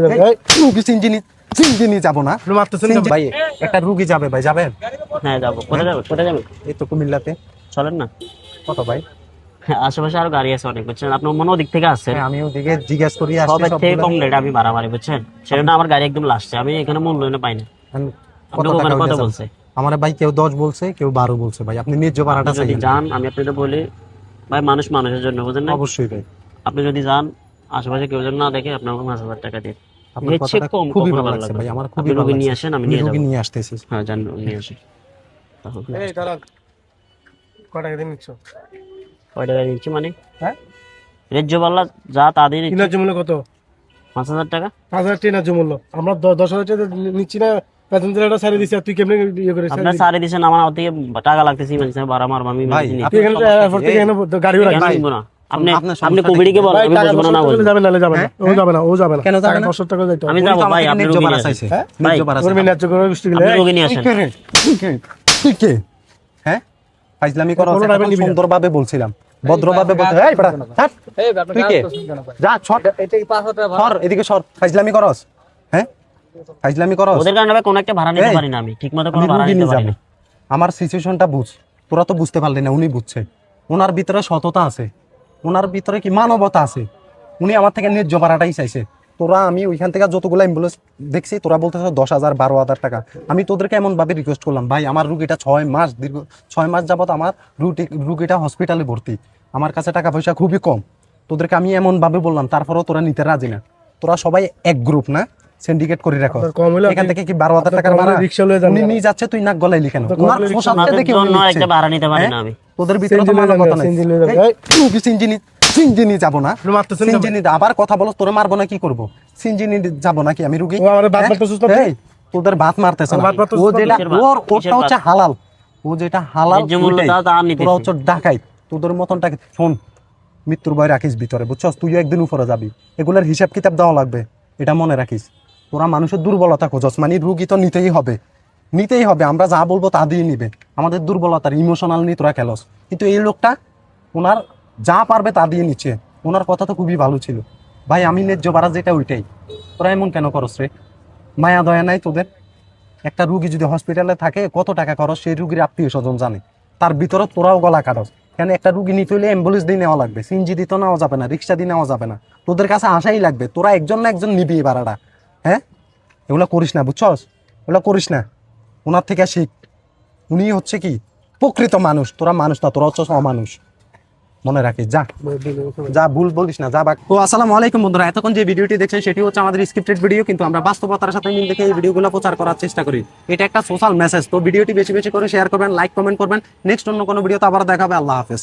রুগী সিঞ্জিনি যাবো না ভাই, একটা রুগী যাবে ভাই, যাবেন? হ্যাঁ যাবো। কোথায় যাবেন? এই তো কুমিল্লাতে। চলেন না। কত ভাই? হ্যাঁ, আশেপাশে আরো গাড়ি আছে অনেক, বুঝছেন? আপনি মনে ওদিক থেকে আসছেন, হ্যাঁ, আমি ওদিকে জিজ্ঞেস করি সবের থেকে কম রেট আমি বাড়াবাড়ি, বুঝছেন? সেজন্য আমার গাড়ি একদম লাস্টে, আমি এখানে মূল্যায়নে পাই না। আপনি ওখানে কত বলছে? আমার ভাই কেউ 10 বলছে, কেউ 12 বলছে ভাই। আপনি ন্যায্য ভাড়াটা যদি যান, আমি আপনাদের বলি ভাই, মানুষ মানুষের জন্য, বুঝেন না? অবশ্যই ভাই। আপনি যদি যান, আশেপাশে কেউ যেন না দেখে, আপনি আমাকে 5,000 টাকা দিন। আপনার কথাটা খুবই ভালো লাগছে ভাই, আমার খুবই ভালো লাগছে। নিয়ে আসেন, আমি নিয়ে রোগী যাবো। নিয়ে আসতেছি। হ্যাঁ জান, নিয়ে আসেন। এই দাঁড়া, কয় টাকা দিয়ে নিচ্ছ? কয় টাকা দিচ্ছি মানে? হ্যাঁ, রেজ্য পাল্লা যা তা দিয়ে দিচ্ছি। ন্যায্য মূল্য কত? 5,000 টাকা। 5,000 টাকা ন্যায্য মূল্য। আমরা 10,000 টাকা নিচ্ছি না, প্যাসেঞ্জারটা ছাড়ে দিচ্ছি, আর তুই কেমনে ইয়ে করে আপনার সারে দিছেন, আমার থেকে টাকা লাগতেছে, মানে ভাড়া মারবো আমি। ভাই, তুই এখানে এয়ারপোর্ট থেকে এখানে গাড়িও রাখবি? নিব না। আপনি আপনার আপনি সমস্যাটা কোভিডকে বলেন, ভাই, আমি টাকা বলবো না, 500 টাকা যাবে না, যাবে না, ও যাবে না, ও যাবে না। কেন যাবে না? 500 টাকা যাইতে হবে। আমি যাবো ভাই, আপনি ন্যায্য রোগী ভাড়া নিয়ে চাইছে। আসেন। ন্যায্য ভাড়া তোর চাইছে। মেয়ে ন্যায্য করে বৃষ্টি গেলে আপনি রোগী নিয়ে আসেন। তুই কে? হ্যাঁ, ফাইজলামি করো। কোনো টাইমে নিবি না। সুন্দরভাবে বলছিলাম, ভদ্রভাবে বলতে। এই বেটা, হাট। তুই কে? যা ছট, সর এদিকে সর। ফাইজলামি করস? হ্যাঁ, ফাইজলামি করস? ওদের কারণে ভাই কোনো একটা ভাড়া নিতে পারি না, আমি ঠিক মতো কোনো আমি ভাড়া রুগী নিতে নিয়ে পারি যাবো। না। আমার সিচুয়েশনটা বুঝ। তোরা তো বুঝতে পারলি না, উনি বুঝছে। ওনার ভিতরে সততা আছে, ওনার ভিতরে কি মানবতা আছে। উনি আমার থেকে ন্যায্য ভাড়াটাই চাইছে। তোরা, আমি ওইখান থেকে যতগুলো অ্যাম্বুলেন্স দেখছি, তোরা বলতেছ 10,000 12,000 টাকা। আমি তোদেরকে এমন ভাবে রিকোয়েস্ট করলাম, ভাই আমার রুগীটা 6 মাস, দীর্ঘ 6 মাস যাবত আমার রুগীটা হসপিটালে ভর্তি, আমার কাছে টাকা পয়সা খুবই কম। তোদেরকে আমি এমন ভাবে বললাম, তারপরেও তোরা নিতে রাজি না। তোরা সবাই এক গ্রুপ না, সিন্ডিকেট করে রাখো। কম হলে এখান থেকে কি 12,000 টাকার ভাড়া? রিকশা লয়ে যান। উনি নিয়ে যাচ্ছে, তুই নাক গলাইলি কেন? ওনার পোশাকটা আপনাদের দেখে উনি জন্য নিচ্ছে। একটা ভাড়া নিতে পারি না আমি। তোদের ভিতরে তো সিঞ্জিনি মানবতা যাবে, নাই। সিঞ্জিনি যাবে। এই, রুগী সিঞ্জিনি যাবো না। আপনি মারতেছেন কেন? সিঞ্জিনি আবার কথা বলো, তোরে মারবো না কি করবো? সিঞ্জিনি যাবো নাকি আমি রুগী? ও আমারে বাত হ্যাঁ? মারতেছিস না? এই, তোদের বাত মারতেছ না। বাত মারতেছিস ও না? যেটা কিসের বাত? ওরটা কিসের হচ্ছে বাত? হালাল, ও যেটা হালাল ন্যায্য মূল্য ওইটাই। তা নিতেছি। তোরা হচ্ছে ডাকাইত। তোদের মতনটাকে শোন, মৃত্যুর ভয় রাখিস ভিতরে, বুঝছস? তুইও একদিন উপরে যাবি, এগুলার হিসাব কিতাব দেওয়া লাগবে, এটা মনে রাখিস। তোরা মানুষের দুর্বলতা খোঁজস, মানে রুগী তো নিতেই হবে, নিতেই হবে। আমরা যা বলবো তা দিয়ে নিবে। আমাদের দুর্বলতার ইমোশনাল নিয়ে তোরা খেলস। কিন্তু এই লোকটা ওনার যা পারবে তা দিয়ে নিচ্ছে। ওনার কথা তো খুবই ভালো ছিল। ভাই, আমি ন্যায্য ভাড়া যেটা ওইটাই। তোরা এমন কেন করস রে? মায়া দয়া নাই তোদের? একটা রুগী যদি হসপিটালে থাকে, কত টাকা খরচ সেই রুগীর আত্মীয় স্বজন জানে। তার ভিতরে তোরাও গলা কাটস কেন? একটা রুগী নিতে হলে অ্যাম্বুলেন্স দিয়ে নেওয়া লাগবে, সিএনজি দিতে নেওয়া যাবে না, রিক্সা দিয়ে নেওয়া যাবে না। তোদের কাছে আসাই লাগবে। তোরা একজন না একজন নিবি এই ভাড়াটা। হ্যাঁ, এগুলা করিস না, বুঝছস? এগুলা করিস না। ওনার থেকে শিখ। উনি হচ্ছে কি প্রকৃত মানুষ, তোরা মানুষ না, তোরা হচ্ছে অমানুষ। মনে রাখিস। যা যা, ভুল বলিস না, যা বাক। তো আসসালামু আলাইকুম বন্ধুরা, এতক্ষণ যে ভিডিওটি দেখছেন সেটি হচ্ছে আমাদের স্ক্রিপ্টেড ভিডিও, কিন্তু আমরা বাস্তবতার সাথে মিল দেখে এই ভিডিওগুলো প্রচার করার চেষ্টা করি। এটা একটা সোশ্যাল মেসেজ। তো ভিডিওটি বেশি বেশি করে শেয়ার করবেন, লাইক কমেন্ট করবেন। নেক্সট অন্য কোনো ভিডিওতে আবার দেখাবে। আল্লাহ হাফেজ।